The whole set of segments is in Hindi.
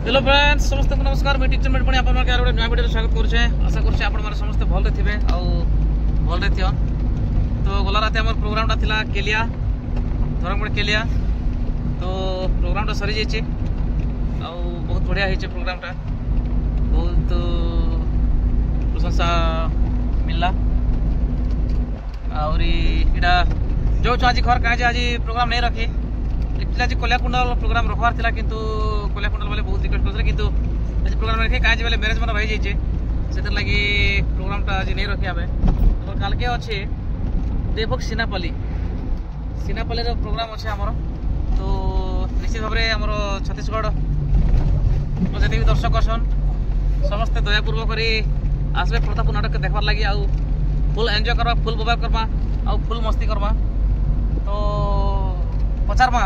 हेलो फ्रेंड्स समस्त नमस्कार मैं टीचर मेट आपण मार के नया वीडियो स्वागत करूछे। आशा करछे आपण मार समस्त भल रे थिबे आ भल रे थियो। तो गला राते हमर प्रोग्रामटा थिला केलिया धरमगढ़ केलिया। तो प्रोग्रामटा सरी जाइछे आ बहुत बढ़िया हिचे प्रोग्रामटा, बहुत प्रशंसा मिलला। और इडा जो आज घर काजे आज प्रोग्राम नहीं रखे आज कल्याकुंडल प्रोग्राम रखवार थिला, किंतु कल्याकुंडल वाले बहुत रिक्वेस्ट करथले किंतु आज प्रोग्राम रखे काज वाले मैरेज मन रही जाइछे सेतर लागि प्रोग्रामटा आज नहीं रखे आबे। और काल के अछि देवक सिनापल्ली रो प्रोग्राम अछि हमर। तो निश्चित भाबरे हमर छत्तीसगढ़ जति भी दर्शक अछन समस्त दयापूर्वक करी आसबे प्रताप नाटक देखबार लागि आ फुल एन्जॉय करबा, फुल बबाल करबा आ फुल मस्ती करबा। तो पचारमा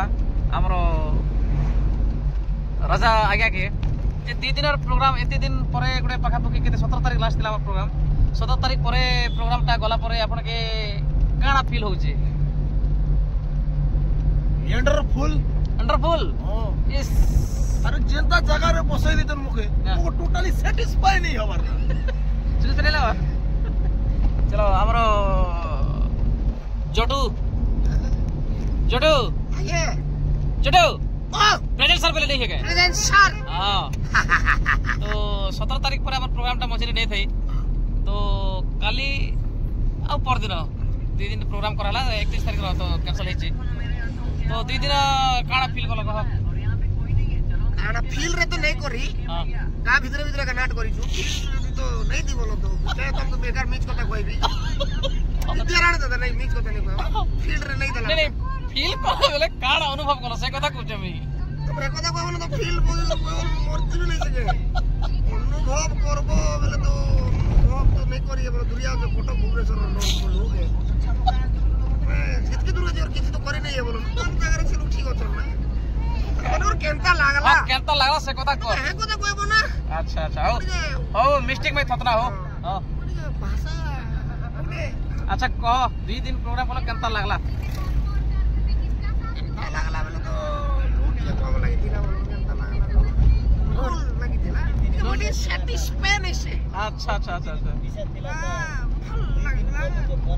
आमर राजा आज्ञा के जे 2 दिन प्रोग्राम एते दिन परे गोटे पाखापाखि के 17 तारीख लास्ट थिला प्रोग्राम। 17 तारीख परे प्रोग्रामटा गला परे आपन के काना फील होउचे? अंडरफुल यस। अरे जेंता जगह रे बसई दितन मुके वो टोटली सैटिस्फाई नहीं हवर चलो हमरो जोटू प्रेजेंट सर पहले नहीं है प्रेजेंट सर। हाँ तो 17 तारीख पर अपन प्रोग्राम टा मझे नहीं थी। तो काली आ पर दिन 2 दिन प्रोग्राम कराला 31 तारीख तो कैंसिल होइछि। तो 2 दिन काना फील कलो कह? काना फील रे तो नहीं करी। हां का भीतर का नाट करी छु तो नहीं दी बोलो तो चाहे तुम तो बेकार मिच कथा कहबी इतिहारण दादा नहीं मिच कथा नहीं कहबा फील रे नहीं दला नहीं फील कलो बेले काना अनुभव कलो से कथा कहछ मी तुम रे कथा कहबो तो फील मोरती भी नहीं सके अनुभव करबो बेले तो अनुभव तो नहीं करी बोलो दुनिया के फोटो भुवनेश्वर लोग है जितके दूर जे और किसी तो करे नहीं है बोलो तुम जगह से ठीक हो चल ना और केंता लागला से कथा कह है कथा कहबो ना। अच्छा अच्छा हो मिस्टेक में थतना हो हां भाषा अच्छा कह 2 दिन प्रोग्राम बोला केंता लागला बोले तो बहुत कम लगी थी ना बोलो केंता लागला फुल लगी थी ना बॉडी सैटिस्फाई नहीं से। अच्छा अच्छा अच्छा अच्छा फुल लगी।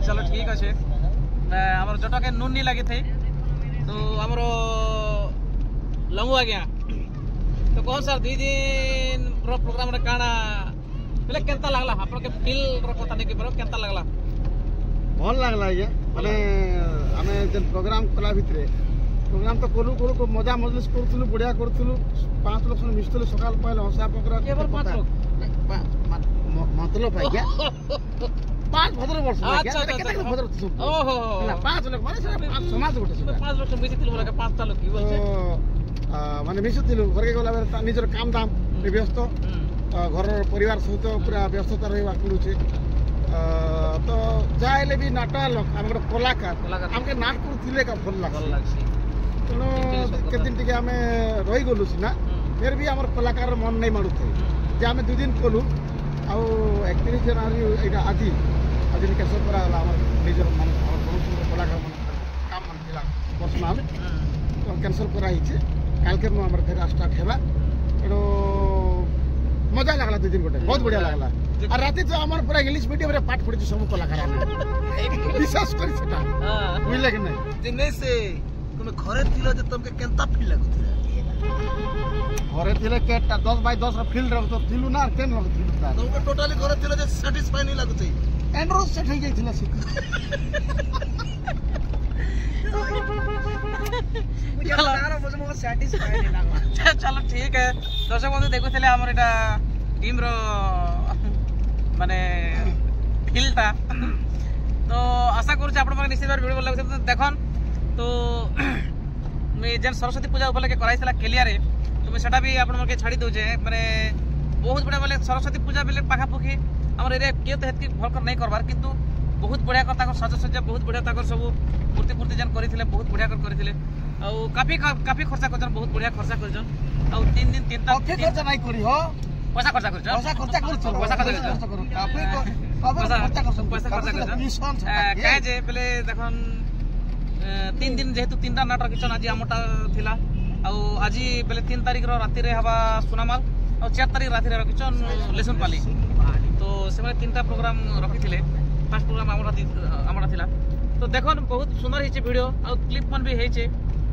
चलो ठीक अच्छे हमर जटा के नून नहीं लगी थी। तो हमरो लंगू आ गया। तो कौन सर 2 दिन प्रोग्राम रे काना पहले केंता लागला आपन के फील रो पता नहीं के बरो केंता लागला? भल लागला ये माने हमें जन प्रोग्राम कला भितरे प्रोग्राम तो कोलु को मजा मजलिस करथुलु बढ़िया करथुलु 5 लोग सुन मिस्तले सकाल पहले हंसा पकड़ा केवल 5 लोग मतलब है क्या 5 भद्र वर्ष है क्या केते भद्र सुन ओहो 5 लोग माने समाज गोटे 5 लोग मिसी तिल बोला 5 लोग की बोलछे माने मिसुतिलु घरके गला बेर निजर काम दाम व्यस्त घर परिवार सहित पूरा व्यस्तता रहबा पड़ुछे। तो जाइले भी नाटा लोक हमर कलाकार हमके नाट करथिले का भल लागसी तनो के दिन टिके हमें रही गलु सिना फिर भी हमर कलाकार मन नहीं माडु थे जे हमें 2 दिन कोलु आ 31 जनवरी एटा आदि कैसे करा हमर निजर मन हमर कलाकार मन काम मन दिला पर्सनल तो कैंसिल करा हिचे काल के हमर फिर स्टार्ट हेबा एडो मजा लागला 2 दिन गोटे बहुत बढ़िया लागला। और राती तो हमर पूरा इंग्लिश मीडियम रे पाठ पढ़ी सब कलाकार विश्वास करी सेटा हां बुझले कि नहीं दिने से तुम घरे थिलो जे तुमके केंता फील लागुथिला? घरे थिले के 10 बाय 10 रो फील्ड रो तो थिलु ना केन रो थिलु तुमके टोटली घरे थिलो जे सैटिस्फाई नहीं लागुथै एंड्रो सेट हो गइथिला से चलो ठीक है दर्शक बंधु देखुले हमर एटा टीम रो माने फीलटा। तो आशा करू आपण माने निश्चित बार वीडियो लागसे देखन। तो मैं जन सरस्वती पूजा उपले के कराइला केलिया रे तो मैं सेटा भी आपण के छाड़ी दोजे माने बहुत बढ़िया बोले सरस्वती पूजा बेले पाखापाखि हमर एरिया के तो हेतकी भल कर नहीं करबार किंतु बहुत बढ़िया कर ताकर सजा बहुत बढ़िया ताकर सब मूर्ति जन करिथिले बहुत बढ़िया कर करिथिले आ काफी खर्चा करजन बहुत बढ़िया खर्चा करजन आ 3 दिन 3 ता खर्चा नहीं करी हो पैसा खर्चा करजन पैसा खर्चा करजन काहे जे बेले देखन 3 दिन जेहेतु 3टा नाटक किचन आज हमटा थिला आज बेले 3 तारिख राति रे हवा सुनामाल और 4 तारिख राति रे रखिछन लेसनपाली तो से 3टा प्रोग्राम रखिथिले फर्स्ट प्रोग्राम हमरा थिला तो देखन बहुत सुंदर हिचे वीडियो और क्लिप मन भी हेचे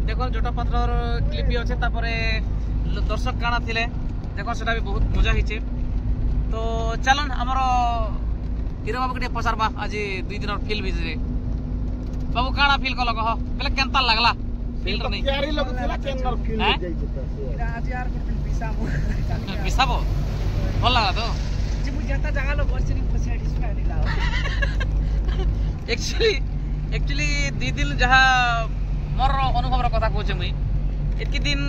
देखन जोटा पात्र क्लिप भी अच्छे तापरे दर्शक काना थिले देखन सेटा भी बहुत मजा हिचे तो चलन हमरो हीरो बाबू के पसारबा आज 2 दिन फील विजिट बाबू काना फील कल कह बेले केनता लागला फील नहीं प्यारी लगुला केनर फील जाई छै आज यार पिसाबो पिसाबो भल लगा तो जी मु जता जगह लो बसरी सैटिस्फाइड लाओ एक्चुअली 2 दिन जहा मोर अनुभव रो कथा कहचे मुई एतकी दिन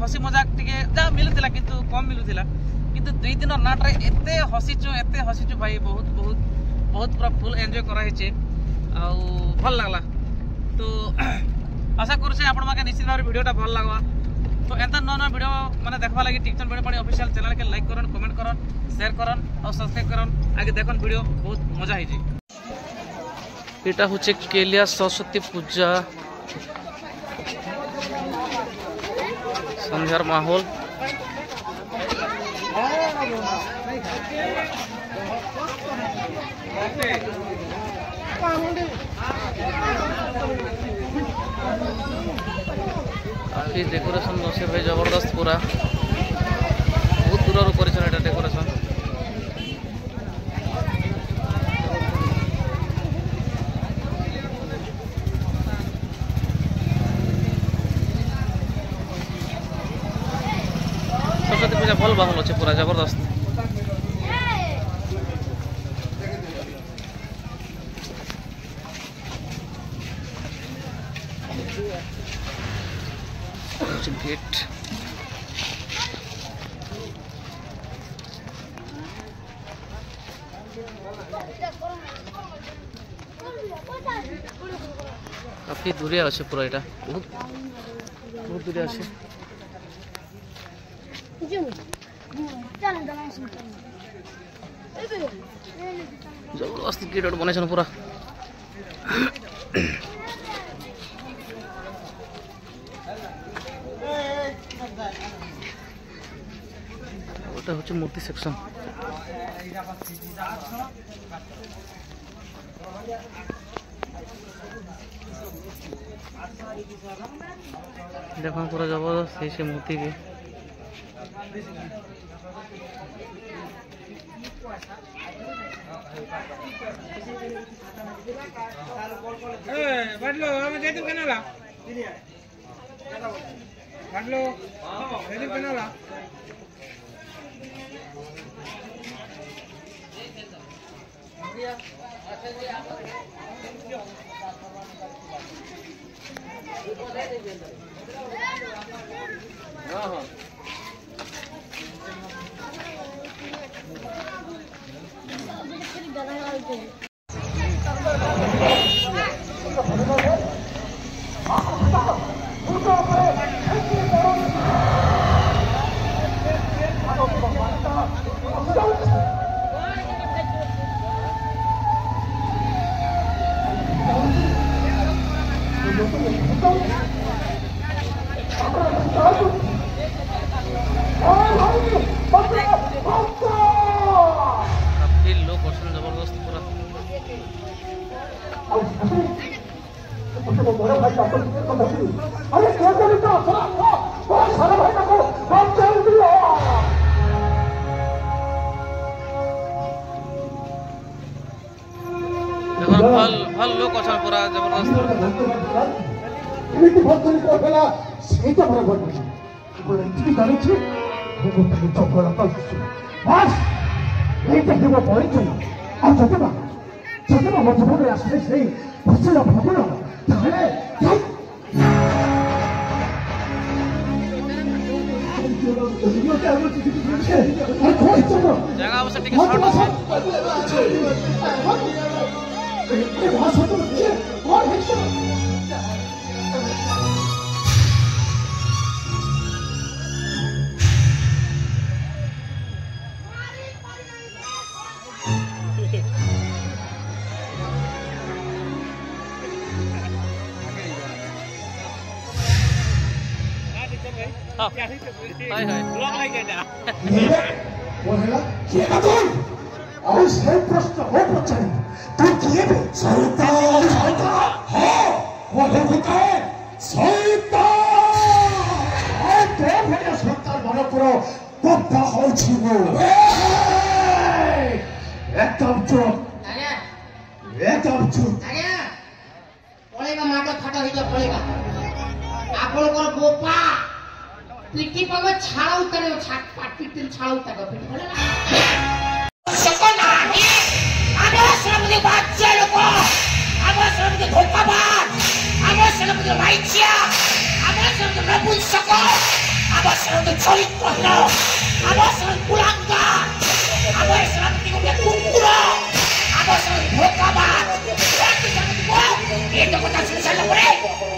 हसी मजाक टिके जा मिलुतिला किंतु कम मिलुतिला किंतु 2 दिन नाट रे एते हसीचु भाई बहुत पूरा फुल एन्जॉय करा हिचे आ भल लागला तो आशा करूँ आपण माके निश्चित भाव वीडियोटा भल लागवा तो एंता नया वीडियो माने देखबा लागि टिकटन बेणी पानी ऑफिशियल चैनल के लाइक करन कमेंट करन शेयर करन और सब्सक्राइब करन आगे देखन वीडियो बहुत मजा है जी एटा होचे केलिया सरस्वती पूजा संध्यार माहौल काफी डेकोरेशन अच्छे भाई जबरदस्त पूरा बहुत दूर कर डेकोरेशन सरस्वती पूजा भल बाहल अच्छे पूरा जबरदस्त गेट काफी दूरिया अच्छे पूरा यहाँ बहुत दूरिया अच्छे जबरदस्त गेट बने पूरा ওটা হচ্ছে মূর্তি সেকশন দেখুন পুরো জবরদস্ত সেই মূর্তি কে বাটলো আমি যেতে কেনলা বাটলো যেতে কেনলা काफी लोग पर्सन जबरदस्त पूरा भल लोग अच्छा पूरा जबरदस्त ଏମିତି ଭଲ କରି କହିଲା ସେଇଟା ମୋର ଭଲ ନାହିଁ କେବଳ ଏତିକି ଜାଣିଛି ମୁଁ ଗୋଟେ ଜଙ୍ଗଲ ପାଇଛି ବାସ୍ ଏଇଟା ହେବ ପରିଚୟ ଆଉ ଯଦି ବା ମୋ ଜୀବନରେ ଆସିଲେ ସେଇ ଫସଲ ଭଗଳ ତାହେଲେ जगह अवश्य टिके शॉर्ट আছে हाय हाय ब्लॉग लाइक एटा बोला किए का तुम और सही प्रश्न हो पचारी तू किए बे शैतान शैतान हां वो होता है शैतान ए तो भले शैतान मन करो पप्पा हो छिगो एकदम चुप आगे एकदम चुप आगे पळेगा माटो फाटो हिजो पळेगा आपणकर गोपा पिटी पगे छाळा उतारे छाट पाट पिटी छाळा उतारे पिटी पळेगा सकना हे आगे समजे बाच्चे लोक आगे समजे धोकाबाज आगे समजे लाइचिया आगे समजे रबुल सको आगे समजे चरित्रहीन आगे समजे कुलांगा आगे समजे कुकुरा आगे समजे धोकाबाज ये तो कथा सुन साला पड़े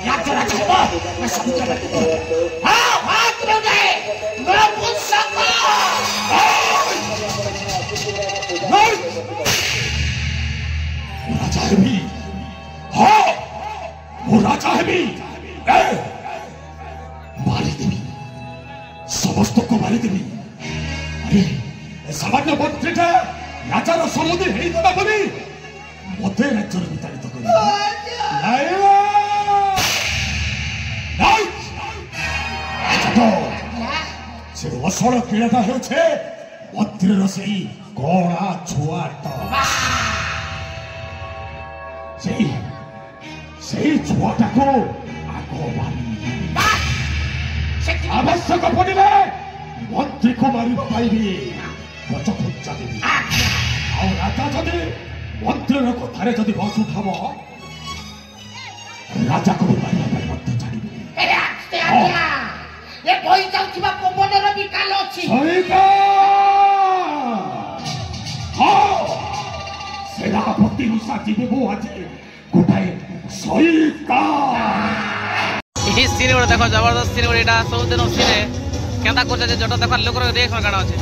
याद चला चलो मैं समझ रहा हूं हां हां तुम जाए मैं पूछ सकता नहीं राजा है भी हाँ वो राजा है भी मारी देवी समस्त को मारी देवी अरे सामान्य मंत्री थे राजा रो समुद्र है इतना बनी मते राज्य रो विताड़ित करी से असर क्रीड़ा हेउछे मंत्रीर सेई कणा छुआट सेई छुआटाको आगो मारी आवश्यक पड़िले मंत्री को मारी पाइबी गजखुंचा देवी आ राजा जदि मंत्रीर कथारे जदि बस उठाब राजा को भी मारिया पाई मत छाड़िबी अरे आस्ते आज्ञा ये बही जाउथिबा पवनर विकाल अछि सैता हाँ सेनापति रुषा जीवे वो आज गोटाए सैता ई सीन गोटे देखो जबरदस्त सीन गोटे एटा सब दिन सीन केंता करछ जे जट देखा लोकर देख में गाना अछि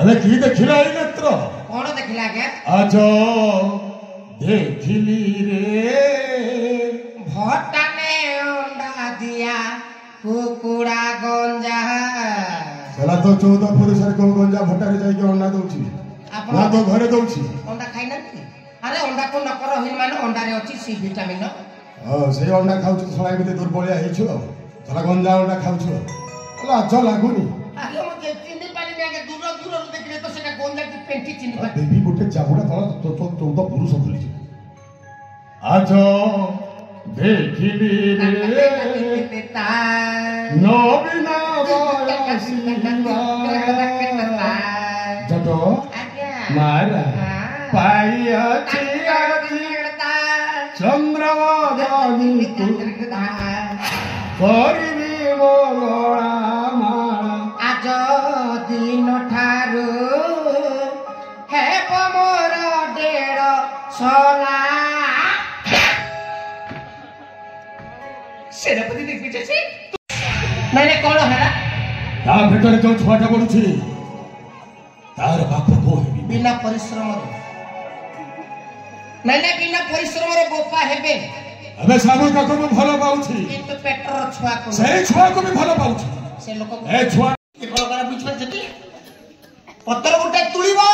अरे की देखिला ई नेत्र कोन देखिला के आज देखिली रे भटाने अंडा दिया कुकुड़ा गंजा सेला तो 14 पुरुष को गंजा भटारे जाई के अंडा दउची ना तो घरे दउची अंडा खाइ ना अरे अंडा को नकर हिन माने अंडा रे अछि सी विटामिन हां से अंडा खाउ छ सलाइ बते दुर्बलिया हेछु सला गंजा अंडा खाउ छ लाज लागुनी अरे मते चिन्नी पानी में आगे दूर दूर देखले तो सेटा गंजा की पेंटी चिन्नी पानी देवी गोटे जाबुड़ा तळ तो 14 पुरुष खुली आज देखिली रे नबीना जतो मारा पाई अछि चंद्रवदनी तू करिबी मोगळा माला आज दिन ठारू हे मोर डेढ़ सोला सेनापति देख पीछे मैंने कौन है ता भेटरे जो छुआटा पडुछि तार बाप बो हेबी बिना परिश्रम मैंने बिना परिश्रम रे गोपा हेबे अबे साबु का को भलो पाउछि किंतु पेटर छुआ को से छुआ को भी भलो पाउछि से लोक ए छुआ के भलो करा बुझ जति पत्थर गुटे तुलिबो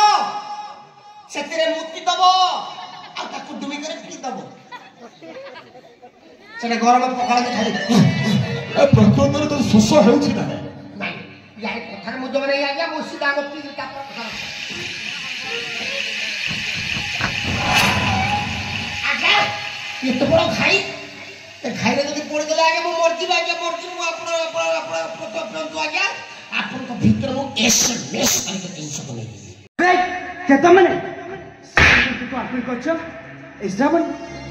सेतिरे मुक्ति दबो आ ताकु डुमी करे पी दबो सेने गरम पखाळ के खाली ए प्रकृतिर तो सुस हेउछि ना नहीं यार कथार मुझे माने आ गया मुसी दाम पी का कथा आगे ଏତେ ବଡ଼ ଘାଇ ଏ ଘାଇରେ ଯଦି ପଡ଼ିଗଲେ ଆଜ୍ଞା ମୁଁ ମରିଯିବି ଆଜ୍ଞା ମରିଯିବି ମୁଁ ଆପଣ ଆଜ୍ଞା ଆପଣଙ୍କ ଭିତରେ ମୁଁ SMS କରିକି ଜିନିଷ ନେଇଯିବି କେତେ ମାନେ ଆକୁଳି করছ ইসরাবন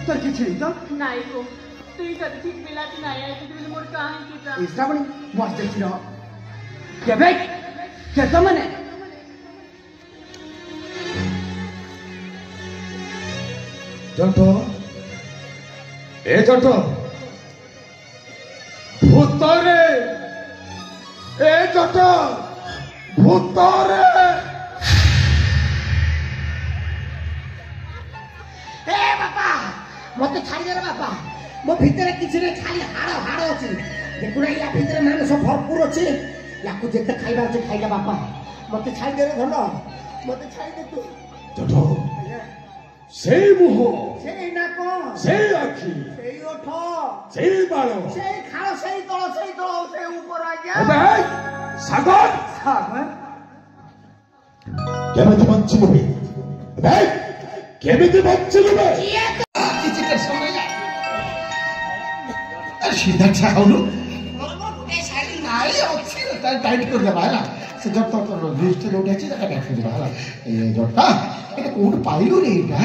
তোর কিছু নেই তো নাই গো তুই যদি ঠিক মিলাতে নাই আইতে দিলে মোর কাহিনী কিটা ইসরাবন বস দেখছিল কেবে কেতে মানে জট এ জট ভূতরে এ জট ভূতরে ଏ ବାପା ମତେ ଛାଡ଼ିଦେଲେ ବାପା ମୋ ଭିତରେ କିଛି ନାହିଁ ଖାଲି ହାଡ଼ ହାଡ଼ ଅଛି ଦେଖୁନା ୟା ଭିତରେ ମାଂସ ଭରପୁର ଅଛି ୟାକୁ ଯେତେ ଖାଇବା ଅଛି ଖାଇଲେ ବାପା ମତେ ଛାଡ଼ିଦେଲେ ଭଲ ମତେ ଛାଡ଼ିଦେ ତୁ ଜଟ ସେଇ ମୁହଁ ସେଇ ନାକ ସେଇ ଆଖି ସେଇ ଓଠ ସେଇ ବାଳ ସେଇ ଖାଳ ସେଇ ତଳ ସେଇ ଉପର ଆଜ୍ଞା ଏବେ ସାଗର সাগর କେମିତି ବଞ୍ଚିବୁ ଏବେ କେମିତି ବଞ୍ଚିବୁ କିଛି ସମୟ ସିଧା ଚାହୁଁନୁ ଗୋଟେ ଶାଢ଼ୀ ନାଇଁ ଅଛି ଟାଇଟ୍ କରିଦେବା ହେଲା ସେ ଜଟ ଲିଷ୍ଟ ଯୋଉଠି ଅଛି ସେଟା କାଟି ଦେବା ହେଲା ଏ ଜଟଟା ଏଇଟା କୋଉଠୁ ପାଇଲୁ ରେ ଏଇଟା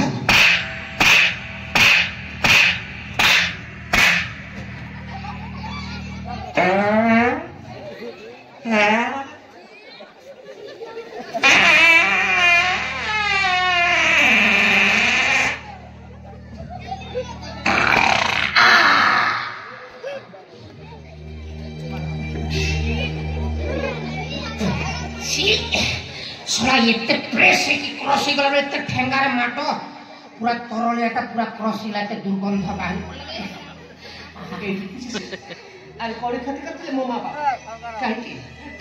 ଶଳା ଏତେ ପ୍ରେସ୍ ହେଇକି କ୍ରସ୍ ହେଇଗଲା ଏତେ ଠେଙ୍ଗାରେ ମାଟ ପୁରା ତରଳିଆଟା ପୁରା କ୍ରସ୍ ହେଇଗଲା ଏତେ ଦୁର୍ଗନ୍ଧ ବାହାରି ପଡ଼ିଲା ଆରେ କଳି ଖାତି କରିଥିଲେ ମୋ ମା ବାପା କାହିଁକି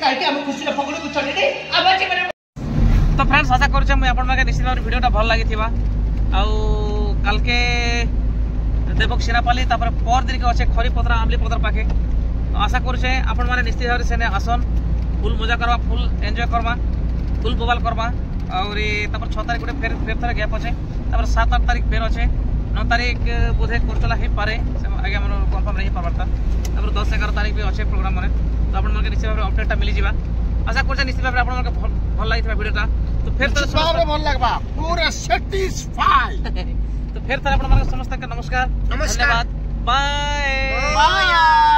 କାହିଁକି ଆମେ ଖୁସିରେ ପକଡ଼ିକୁ ଚଢ଼ିଲେ ଆମେ ତ ଫ୍ରେଣ୍ଡସ୍ ଆଶା କରୁଛେ ମୁଇଁ ଆପଣମାନେ ନିଶ୍ଚିତ ଭାବରେ ଭିଡ଼ିଓଟା ଭଲ ଲାଗିଥିବା ଆଉ କାଲକେ ଦେବକ ସିନାପାଲି ତାପରେ ପର ଦିନକେ ଅଛେ ଖରିପତ୍ରା ଆମ୍ଲିପତ୍ର ପାଖେ ଆଶା କରୁଛେ ଆପଣମାନେ ନିଶ୍ଚିତ ଭାବରେ ସେନେ ଆସନ୍ ফুল মজা করবা ফুল এনজয় করবা ফুল ববাল করবা আর তারপর 6 তারিখ গোটে ফের থরে গ্যাপ আছে তারপর 7-8 তারিখ ফের আছে 9 তারিখ বোধে করতলা হই পারে আগে আমার কনফার্ম नहीं পারবারতা তারপর 10-11 তারিখ भी আছে প্রোগ্রাম মানে তো আপনাদের নিশ্চিত ভাবে আপডেটটা মিলি যাবা আশা করছি নিশ্চিত ভাবে আপনাদের ভাল লাগিবা ভিডিওটা তো ফের থরে ভাল লাগবা পুরা স্যাটিসফাই তো ফের থরে আপনাদের সমস্ত নমস্কার ধন্যবাদ বাই বাই